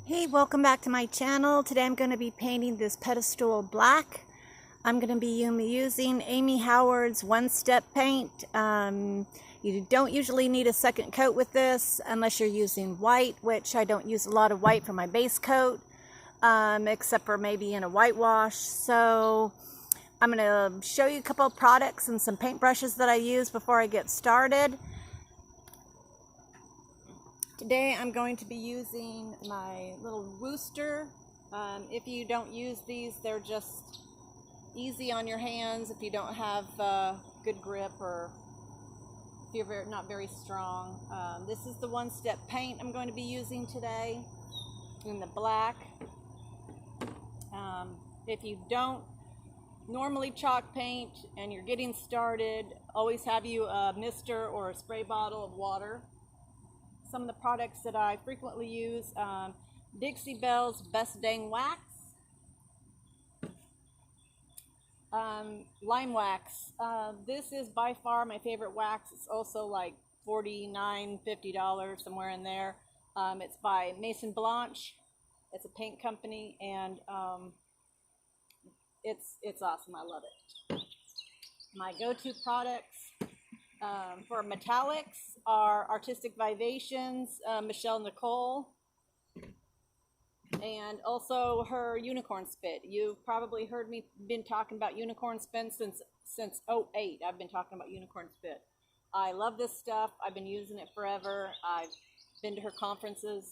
Hey, welcome back to my channel. Today I'm going to be painting this pedestal black. I'm going to be using Amy Howard's one-step paint. You don't usually need a second coat with this unless you're using white, which I don't use a lot of white for my base coat, except for maybe in a whitewash. So I'm going to show you a couple of products and some paint brushes that I use before I get started. Today I'm going to be using my little rooster. If you don't use these, they're just easy on your hands if you don't have good grip or if you're not very strong. This is the one-step paint I'm going to be using today in the black. If you don't normally chalk paint and you're getting started, always have you a mister or a spray bottle of water. Some of the products that I frequently use, Dixie Belle's Best Dang Wax, lime wax. This is by far my favorite wax. It's also like $49, $50, somewhere in there. It's by Maison Blanche. It's a paint company, and it's awesome. I love it. My go-to products for metallics are Artistic Vivations, Michelle Nicole, and also her Unicorn Spit. You've probably heard me been talking about Unicorn Spit since '08. I've been talking about Unicorn Spit. I love this stuff. I've been using it forever. I've been to her conferences.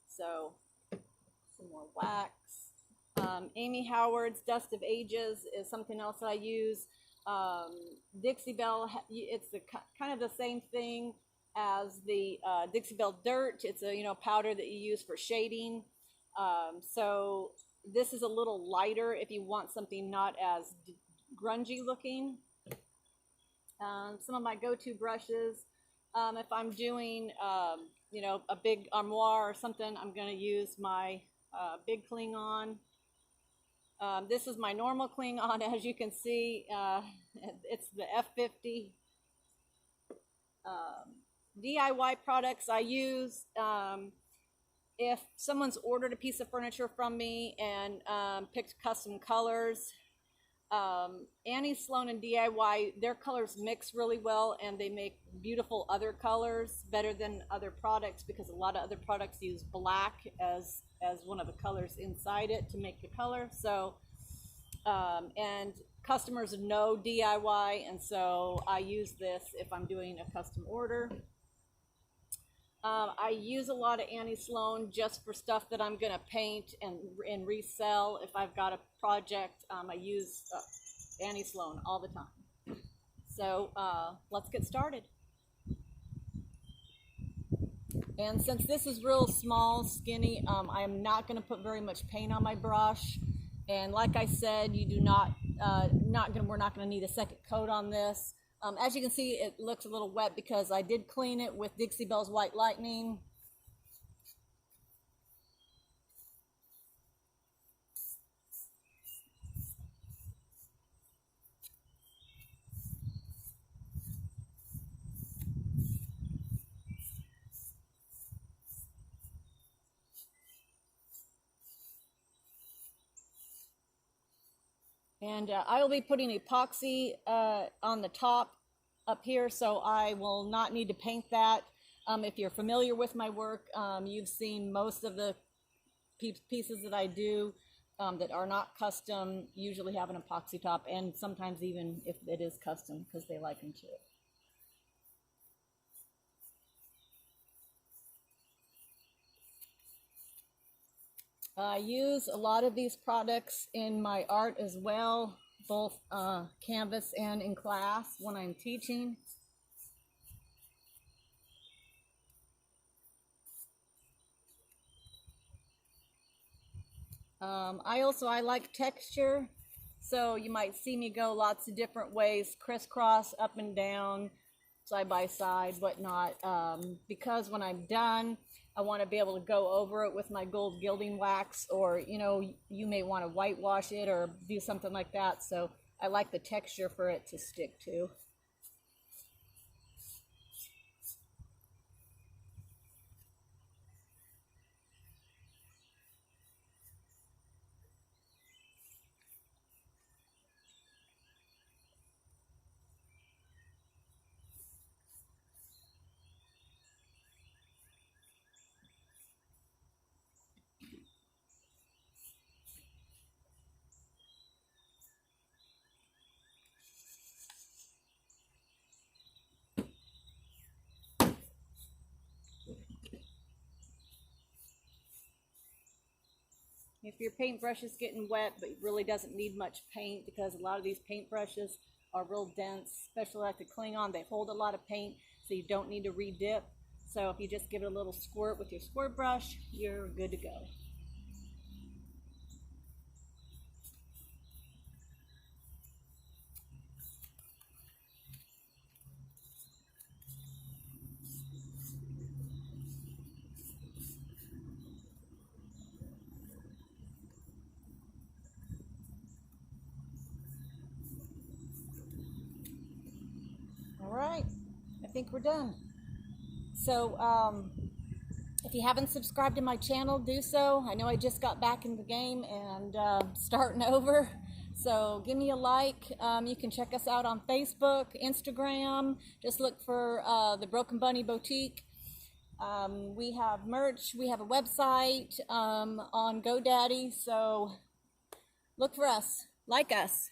So some more wax. Amy Howard's Dust of Ages is something else that I use. Dixie Belle, it's the kind of the same thing as the Dixie Belle Dirt. It's a powder that you use for shading. So this is a little lighter if you want something not as grungy looking. Some of my go-to brushes, if I'm doing a big armoire or something, I'm going to use my big Klingon. This is my normal Klingon, as you can see. It's the F50. DIY products I use. If someone's ordered a piece of furniture from me and picked custom colors, Annie Sloan and DIY, their colors mix really well, and they make beautiful other colors better than other products, because a lot of other products use black as one of the colors inside it to make the color. So and customers know DIY, and so I use this if I'm doing a custom order. I use a lot of Annie Sloan just for stuff that I'm going to paint and resell. If I've got a project, I use Annie Sloan all the time. So let's get started. And since this is real small, skinny, I am not going to put very much paint on my brush. And like I said, you do we're not going to need a second coat on this. As you can see, it looks a little wet because I did clean it with Dixie Belle's White Lightning. And I will be putting epoxy on the top up here, so I will not need to paint that. If you're familiar with my work, you've seen most of the pieces that I do that are not custom usually have an epoxy top, and sometimes even if it is custom, because they like them too. I use a lot of these products in my art as well, both canvas and in class when I'm teaching. I like texture, so you might see me go lots of different ways, crisscross, up and down, side by side, whatnot, because when I'm done, I want to be able to go over it with my gold gilding wax, or you may want to whitewash it or do something like that. So I like the texture for it to stick to. If your paintbrush is getting wet but really doesn't need much paint, because a lot of these paintbrushes are real dense, especially like the Klingon, they hold a lot of paint, so you don't need to re-dip. So if you just give it a little squirt with your squirt brush, you're good to go. All right, I think we're done. So if you haven't subscribed to my channel, do so. I know I just got back in the game and starting over. So give me a like. You can check us out on Facebook, Instagram. Just look for the Broken Bunny Boutique. We have merch. We have a website on GoDaddy. So look for us. Like us.